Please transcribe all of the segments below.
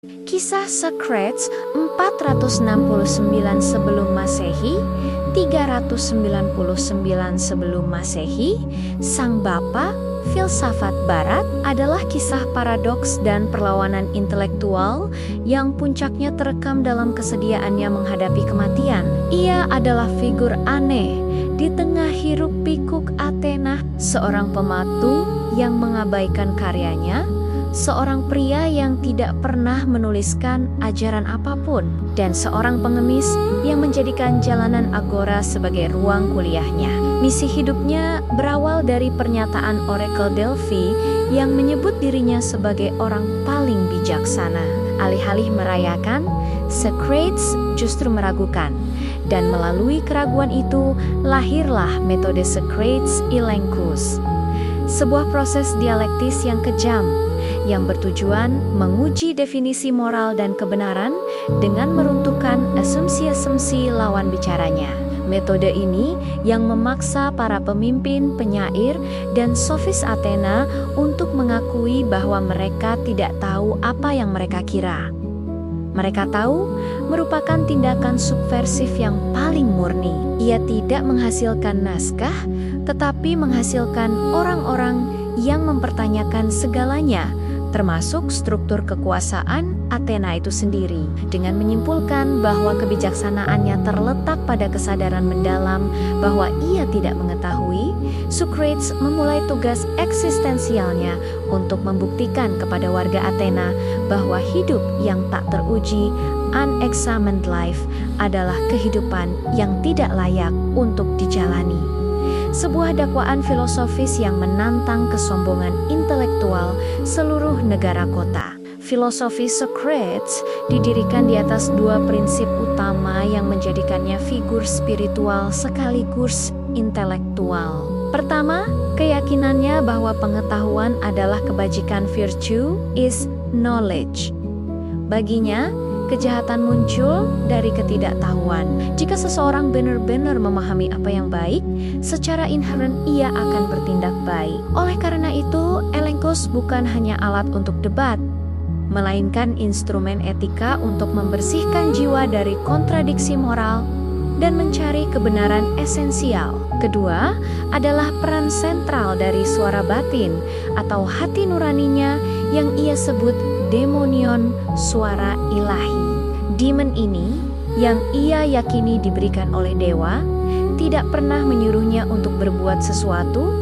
Kisah Socrates 469 sebelum Masehi, 399 sebelum Masehi, sang bapa filsafat barat adalah kisah paradoks dan perlawanan intelektual yang puncaknya terekam dalam kesediaannya menghadapi kematian. Ia adalah figur aneh di tengah hiruk pikuk Athena, seorang pematung yang mengabaikan karyanya, seorang pria yang tidak pernah menuliskan ajaran apapun, dan seorang pengemis yang menjadikan jalanan agora sebagai ruang kuliahnya. Misi hidupnya berawal dari pernyataan Oracle Delphi yang menyebut dirinya sebagai orang paling bijaksana. Alih-alih merayakan, Socrates justru meragukan. Dan melalui keraguan itu, lahirlah metode Socrates Elenchus. Sebuah proses dialektis yang kejam, yang bertujuan menguji definisi moral dan kebenaran dengan meruntuhkan asumsi-asumsi lawan bicaranya. Metode ini yang memaksa para pemimpin, penyair, dan sofis Athena untuk mengakui bahwa mereka tidak tahu apa yang mereka kira. Mereka tahu merupakan tindakan subversif yang paling murni. Ia tidak menghasilkan naskah, tetapi menghasilkan orang-orang yang mempertanyakan segalanya, termasuk struktur kekuasaan Athena itu sendiri, dengan menyimpulkan bahwa kebijaksanaannya terletak pada kesadaran mendalam bahwa ia tidak mengetahui. Socrates memulai tugas eksistensialnya untuk membuktikan kepada warga Athena bahwa hidup yang tak teruji, unexamined life, adalah kehidupan yang tidak layak untuk dijalani. Sebuah dakwaan filosofis yang menantang kesombongan intelektual seluruh negara kota. Filosofi Socrates didirikan di atas dua prinsip utama yang menjadikannya figur spiritual sekaligus intelektual. Pertama, keyakinannya bahwa pengetahuan adalah kebajikan, virtue is knowledge. Baginya, kejahatan muncul dari ketidaktahuan. Jika seseorang benar-benar memahami apa yang baik, secara inheren ia akan bertindak baik. Oleh karena itu, Elenchus bukan hanya alat untuk debat, melainkan instrumen etika untuk membersihkan jiwa dari kontradiksi moral dan mencari kebenaran esensial. Kedua, adalah peran sentral dari suara batin atau hati nuraninya yang ia sebut demonion, suara ilahi. Demon ini, yang ia yakini diberikan oleh dewa, tidak pernah menyuruhnya untuk berbuat sesuatu,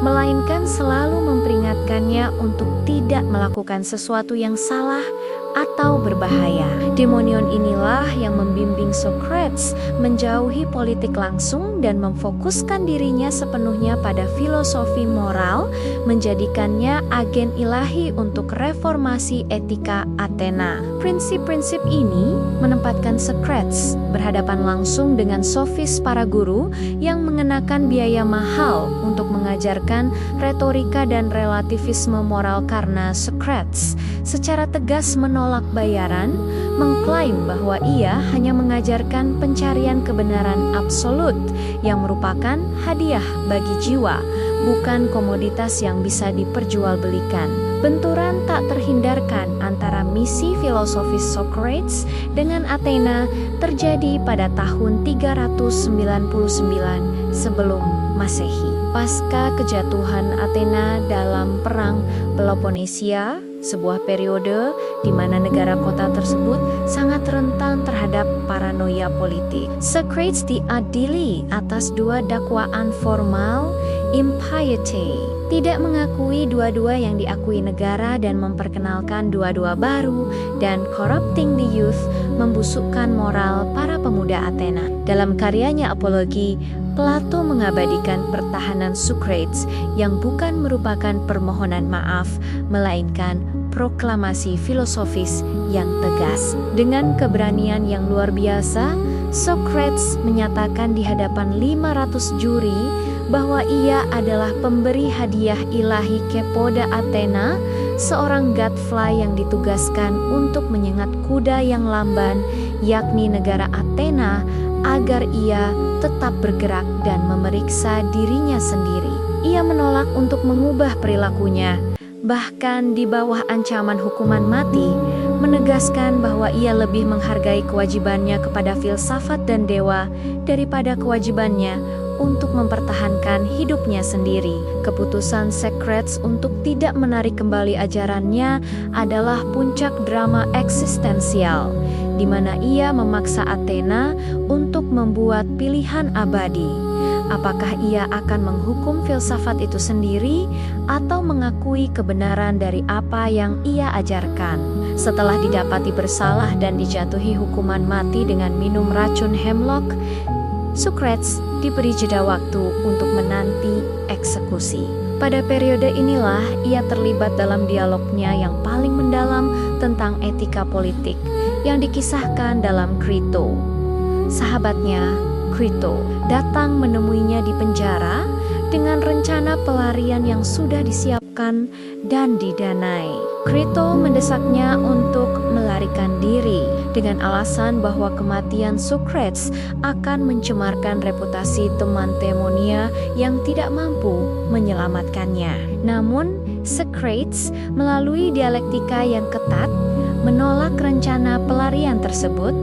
melainkan selalu memperingatkannya untuk tidak melakukan sesuatu yang salah atau berbahaya. Demonion inilah yang membimbing Socrates menjauhi politik langsung dan memfokuskan dirinya sepenuhnya pada filosofi moral, menjadikannya agen ilahi untuk reformasi etika Athena. Prinsip-prinsip ini menempatkan Socrates berhadapan langsung dengan sofis para guru yang mengenakan biaya mahal untuk mengajarkan retorika dan relativisme moral, karena Socrates secara tegas menolak bayaran, mengklaim bahwa ia hanya mengajarkan pencarian kebenaran absolut yang merupakan hadiah bagi jiwa, bukan komoditas yang bisa diperjualbelikan. Benturan tak terhindarkan antara misi filosofis Socrates dengan Athena terjadi pada tahun 399 sebelum Masehi. Pasca kejatuhan Athena dalam Perang Peloponnesia, sebuah periode di mana negara kota tersebut sangat rentan terhadap paranoia politik. Socrates diadili atas dua dakwaan formal, impiety, tidak mengakui dua-dua yang diakui negara dan memperkenalkan dua-dua baru, dan corrupting the youth, membusukkan moral para pemuda Athena. Dalam karyanya Apologi, Plato mengabadikan pertahanan Socrates yang bukan merupakan permohonan maaf, melainkan proklamasi filosofis yang tegas. Dengan keberanian yang luar biasa, Socrates menyatakan di hadapan 500 juri bahwa ia adalah pemberi hadiah ilahi kepada Athena, seorang gadfly yang ditugaskan untuk menyengat kuda yang lamban, yakni negara Athena, agar ia tetap bergerak dan memeriksa dirinya sendiri. Ia menolak untuk mengubah perilakunya, bahkan di bawah ancaman hukuman mati, menegaskan bahwa ia lebih menghargai kewajibannya kepada filsafat dan dewa daripada kewajibannya untuk mempertahankan hidupnya sendiri. Keputusan Socrates untuk tidak menarik kembali ajarannya adalah puncak drama eksistensial, di mana ia memaksa Athena untuk membuat pilihan abadi. Apakah ia akan menghukum filsafat itu sendiri atau mengakui kebenaran dari apa yang ia ajarkan? Setelah didapati bersalah dan dijatuhi hukuman mati dengan minum racun hemlock, Socrates diberi jeda waktu untuk menanti eksekusi. Pada periode inilah ia terlibat dalam dialognya yang paling mendalam tentang etika politik yang dikisahkan dalam Crito. Sahabatnya, Crito, datang menemuinya di penjara dengan rencana pelarian yang sudah disiapkan dan didanai. Crito mendesaknya untuk melarikan diri dengan alasan bahwa kematian Socrates akan mencemarkan reputasi teman Temonia yang tidak mampu menyelamatkannya. Namun, Socrates melalui dialektika yang ketat menolak rencana pelarian tersebut,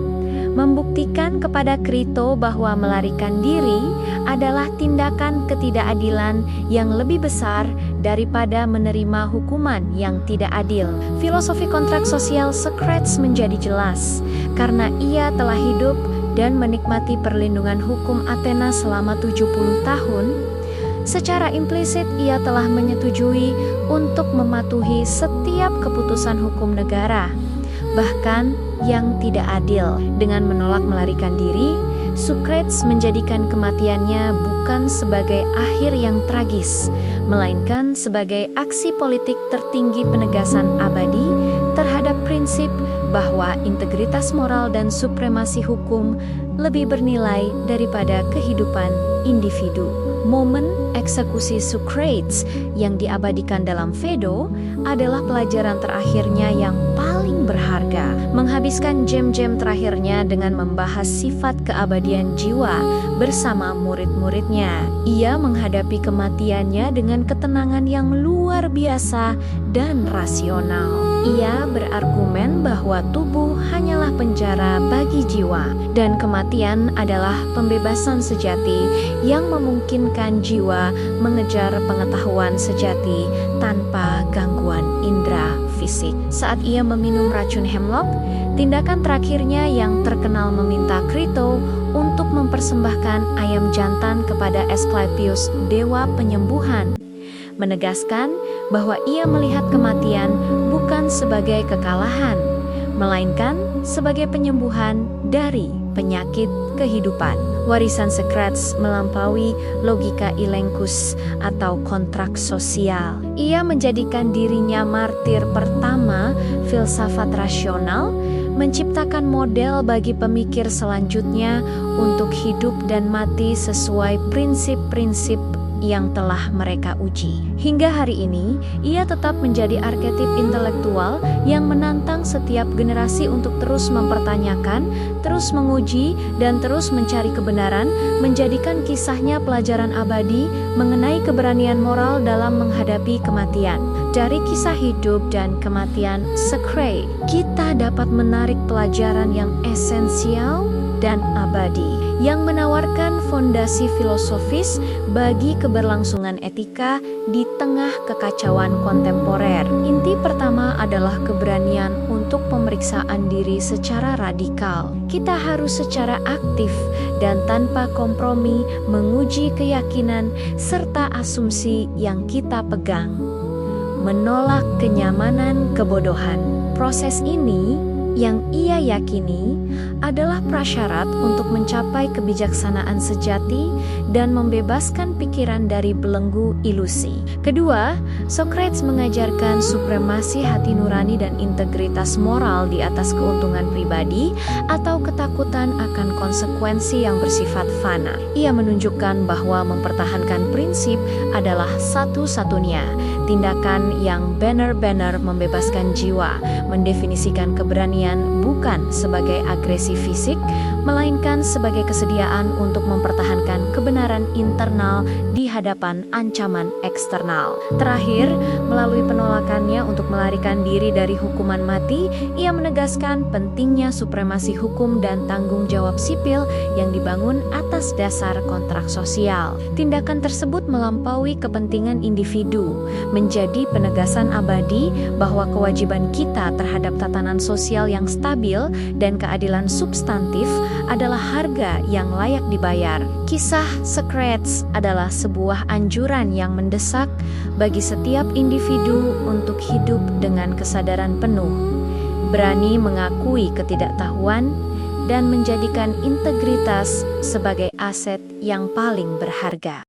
membuktikan kepada Crito bahwa melarikan diri adalah tindakan ketidakadilan yang lebih besar daripada menerima hukuman yang tidak adil. Filosofi kontrak sosial Socrates menjadi jelas karena ia telah hidup dan menikmati perlindungan hukum Athena selama 70 tahun. Secara implisit ia telah menyetujui untuk mematuhi setiap keputusan hukum negara, bahkan yang tidak adil. Dengan menolak melarikan diri, Socrates menjadikan kematiannya bukan sebagai akhir yang tragis, melainkan sebagai aksi politik tertinggi penegasan abadi terhadap prinsip bahwa integritas moral dan supremasi hukum lebih bernilai daripada kehidupan individu. Momen eksekusi Socrates yang diabadikan dalam Phaedo adalah pelajaran terakhirnya yang paling berharga. Menghabiskan jam-jam terakhirnya dengan membahas sifat keabadian jiwa bersama murid-muridnya. Ia menghadapi kematiannya dengan ketenangan yang luar biasa dan rasional. Ia berargumen bahwa tubuh hanyalah penjara bagi jiwa, dan kematian adalah pembebasan sejati yang memungkinkan jiwa mengejar pengetahuan sejati tanpa gangguan indera fisik. Saat ia meminum racun hemlock, tindakan terakhirnya yang terkenal meminta Crito untuk mempersembahkan ayam jantan kepada Asclepius, dewa penyembuhan, menegaskan bahwa ia melihat kematian bukan sebagai kekalahan, melainkan sebagai penyembuhan dari penyakit kehidupan. Warisan Socrates melampaui logika Elenchus atau kontrak sosial. Ia menjadikan dirinya martir pertama filsafat rasional, menciptakan model bagi pemikir selanjutnya untuk hidup dan mati sesuai prinsip-prinsip yang telah mereka uji. Hingga hari ini, ia tetap menjadi arketip intelektual yang menantang setiap generasi untuk terus mempertanyakan, terus menguji, dan terus mencari kebenaran, menjadikan kisahnya pelajaran abadi mengenai keberanian moral dalam menghadapi kematian. Dari kisah hidup dan kematian Socrates, kita dapat menarik pelajaran yang esensial dan abadi, yang menawarkan fondasi filosofis bagi keberlangsungan etika di tengah kekacauan kontemporer. Inti pertama adalah keberanian untuk pemeriksaan diri secara radikal. Kita harus secara aktif dan tanpa kompromi menguji keyakinan serta asumsi yang kita pegang. Menolak kenyamanan kebodohan. Proses ini yang ia yakini adalah prasyarat untuk mencapai kebijaksanaan sejati dan membebaskan pikiran dari belenggu ilusi. Kedua, Socrates mengajarkan supremasi hati nurani dan integritas moral di atas keuntungan pribadi atau ketakutan akan konsekuensi yang bersifat fana. Ia menunjukkan bahwa mempertahankan prinsip adalah satu-satunya, tindakan yang benar-benar membebaskan jiwa, mendefinisikan keberanian bukan sebagai agresi fisik, melainkan sebagai kesediaan untuk mempertahankan kebenaran internal di hadapan ancaman eksternal. Terakhir, melalui penolakannya untuk melarikan diri dari hukuman mati, ia menegaskan pentingnya supremasi hukum dan tanggung jawab sipil yang dibangun atas dasar kontrak sosial. Tindakan tersebut melampaui kepentingan individu, menjadi penegasan abadi bahwa kewajiban kita terhadap tatanan sosial yang stabil dan keadilan substantif adalah harga yang layak dibayar. Kisah Socrates adalah sebuah anjuran yang mendesak bagi setiap individu untuk hidup dengan kesadaran penuh, berani mengakui ketidaktahuan, dan menjadikan integritas sebagai aset yang paling berharga.